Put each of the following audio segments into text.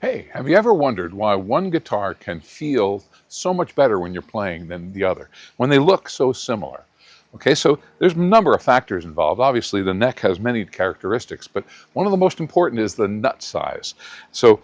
Hey, have you ever wondered why one guitar can feel so much better when you're playing than the other, when they look so similar? Okay, so there's a number of factors involved. Obviously, the neck has many characteristics, but one of the most important is the nut size. So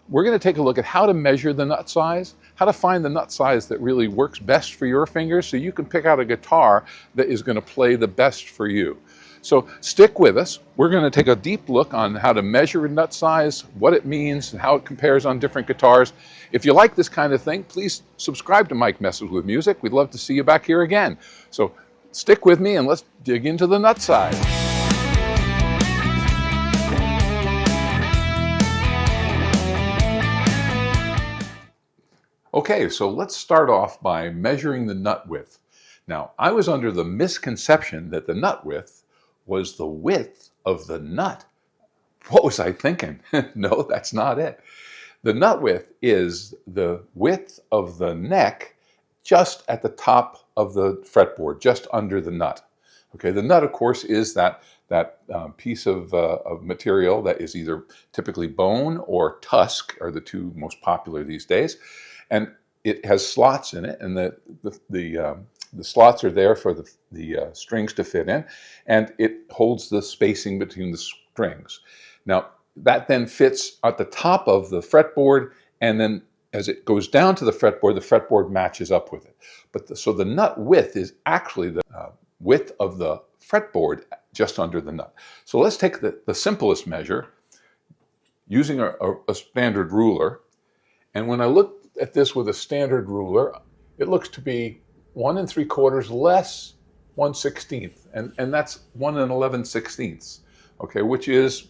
we're going to take a look at how to measure the nut size, how to find the nut size that really works best for your fingers so you can pick out a guitar that is going to play the best for you. So stick with us. We're going to take a deep look on how to measure a nut size, what it means, and how it compares on different guitars. If you like this kind of thing, please subscribe to Mike Messes with Music. We'd love to see you back here again. So stick with me and let's dig into the nut size. Okay, so let's start off by measuring the nut width. Now, I was under the misconception that the nut width was the width of the nut. What was I thinking? No, that's not it. The nut width is the width of the neck just at the top of the fretboard, just under the nut. Okay, the nut, of course, is that piece of material that is either typically bone or tusk, are the two most popular these days. And it has slots in it, and the slots are there for the strings to fit in, and it holds the spacing between the strings. Now, that then fits at the top of the fretboard, and then as it goes down to the fretboard matches up with it. So the nut width is actually the width of the fretboard just under the nut. So let's take the simplest measure using a standard ruler. And when I look at this with a standard ruler, it looks to be 1 3/4 less 1/16, and that's 1 11/16, okay, which is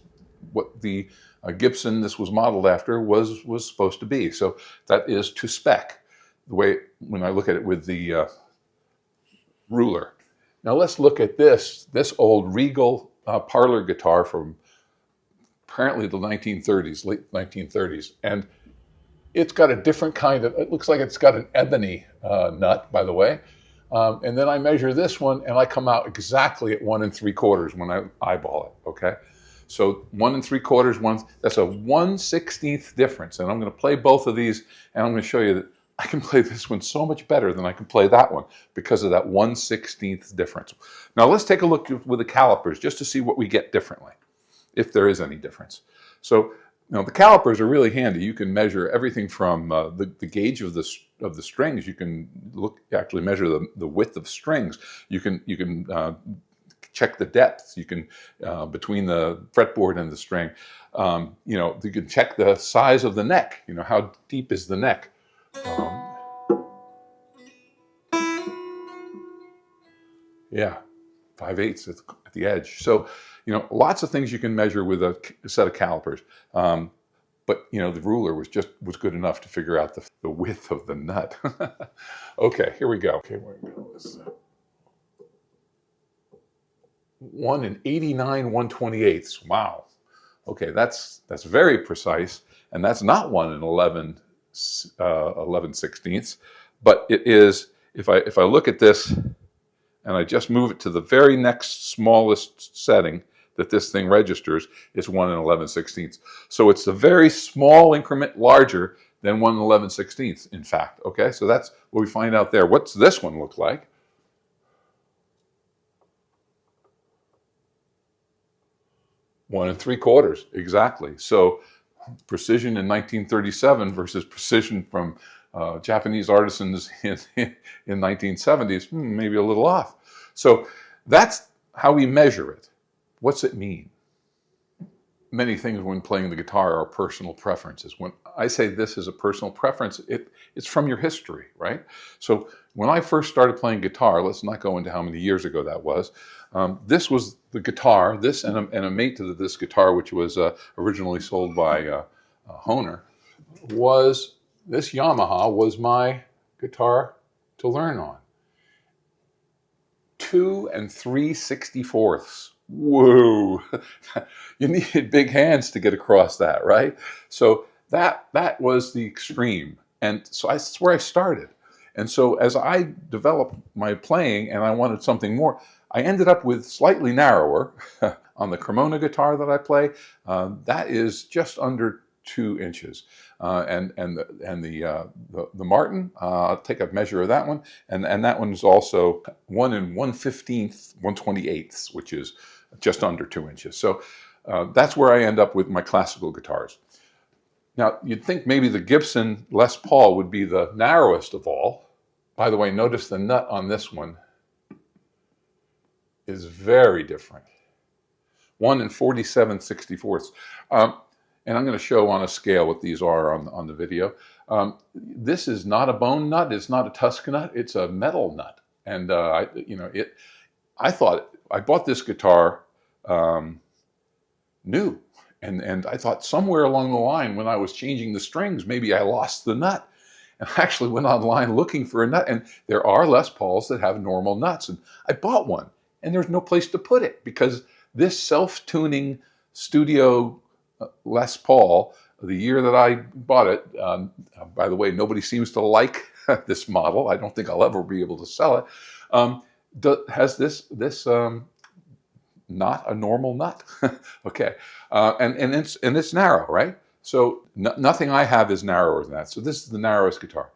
what the Gibson this was modeled after was supposed to be. So that is to spec, the way when I look at it with the ruler. Now let's look at this old Regal parlor guitar from apparently the 1930s, late 1930s, and it's got a different kind of, it looks like it's got an ebony nut, by the way. And then I measure this one and I come out exactly at 1 3/4 when I eyeball it, okay? So 1 3/4, that's a 1/16 difference. And I'm going to play both of these and I'm going to show you that I can play this one so much better than I can play that one because of that 1/16 difference. Now let's take a look with the calipers just to see what we get differently, if there is any difference. So now the calipers are really handy. You can measure everything from the gauge of the strings. You can actually measure the width of strings. You can check the depth. You can between the fretboard and the string. You can check the size of the neck. How deep is the neck? Yeah, 5/8 at the edge. So, lots of things you can measure with a set of calipers. But the ruler was good enough to figure out the width of the nut. Okay, here we go. Okay, where goes 1 89 1/28. Wow. Okay, that's very precise, and that's not 1 11/16. But it is. If I look at this and I just move it to the very next smallest setting that this thing registers, it's 1 11/16. So it's a very small increment larger than 1 11/16, in fact. Okay, so that's what we find out there. What's this one look like? One 3/4, exactly. So precision in 1937 versus precision from Japanese artisans in 1970s, maybe a little off. So that's how we measure it. What's it mean? Many things when playing the guitar are personal preferences. When I say this is a personal preference, it's from your history, right? So when I first started playing guitar, let's not go into how many years ago that was, this was the guitar, this and a mate to this guitar, which was originally sold by Hohner, this Yamaha was my guitar to learn on. 2 3/64. Whoa, you needed big hands to get across that, right? So that was the extreme. And so that's where I started. And so as I developed my playing and I wanted something more, I ended up with slightly narrower on the Cremona guitar that I play. That is just under 2 inches. The Martin, I'll take a measure of that one, and that one is also 1 1/15, 1/28, which is just under 2 inches. So that's where I end up with my classical guitars. Now, you'd think maybe the Gibson Les Paul would be the narrowest of all. By the way, notice the nut on this one is very different. 1 47/64. And I'm going to show on a scale what these are on the video. This is not a bone nut. It's not a tusk nut. It's a metal nut. And I thought I bought this guitar new, and I thought somewhere along the line when I was changing the strings, maybe I lost the nut. And I actually went online looking for a nut, and there are Les Pauls that have normal nuts. And I bought one, and there's no place to put it because this self-tuning studio Les Paul, the year that I bought it, by the way, nobody seems to like this model. I don't think I'll ever be able to sell it. Has this not a normal nut? Okay, and it's narrow, right? So nothing I have is narrower than that. So this is the narrowest guitar.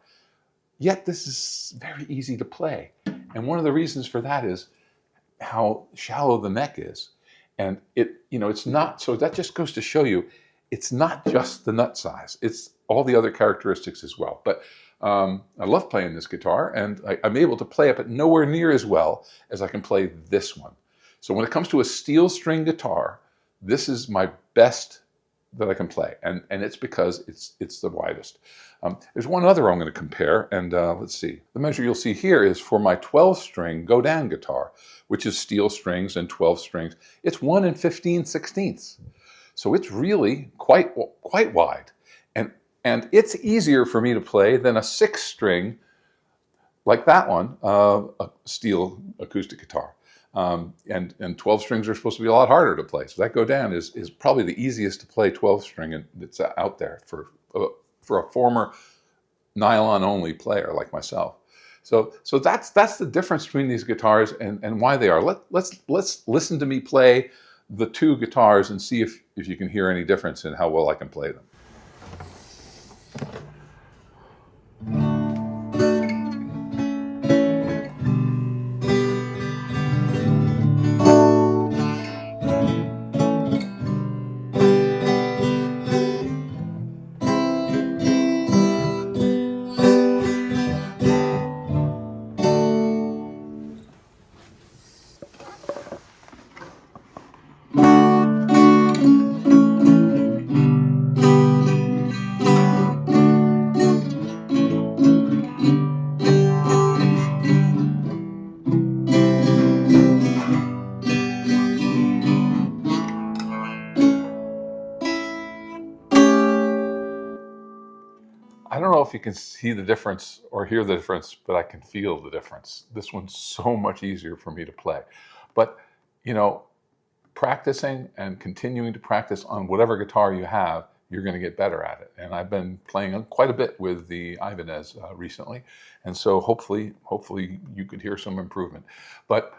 Yet this is very easy to play, and one of the reasons for that is how shallow the neck is. And it's not, so that just goes to show you, it's not just the nut size, it's all the other characteristics as well. But I love playing this guitar, and I'm able to play it, but nowhere near as well as I can play this one. So when it comes to a steel string guitar, this is my best that I can play, and it's because it's the widest. There's one other I'm going to compare, and let's see. The measure you'll see here is for my 12-string Godin guitar, which is steel strings and 12 strings. It's 1 15/16. So it's really quite wide, and it's easier for me to play than a 6-string like that one, a steel acoustic guitar. And 12 strings are supposed to be a lot harder to play. So that Godin is probably the easiest to play 12-string that's out there for a former nylon only player like myself. So that's the difference between these guitars and why they are. Let's listen to me play the 2 guitars and see if you can hear any difference in how well I can play them. I don't know if you can see the difference or hear the difference, but I can feel the difference. This one's so much easier for me to play. But, practicing and continuing to practice on whatever guitar you have, you're going to get better at it. And I've been playing quite a bit with the Ibanez recently. And so hopefully you could hear some improvement. But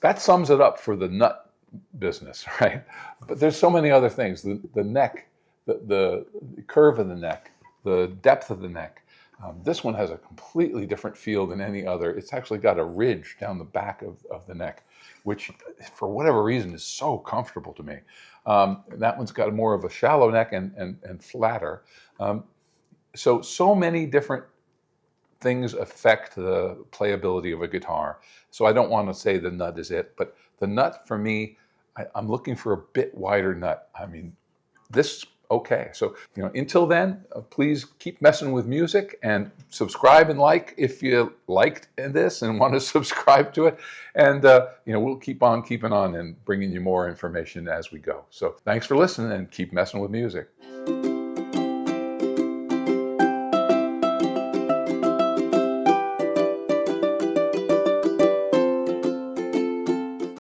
that sums it up for the nut business, right? But there's so many other things. The neck, the curve of the neck, the depth of the neck. This one has a completely different feel than any other. It's actually got a ridge down the back of the neck, which for whatever reason is so comfortable to me. That one's got more of a shallow neck and flatter. So many different things affect the playability of a guitar. So I don't want to say the nut is it, but the nut for me, I'm looking for a bit wider nut. I mean, this okay. So, until then, please keep messing with music and subscribe and like if you liked this and want to subscribe to it. And, we'll keep on keeping on and bringing you more information as we go. So thanks for listening and keep messing with music.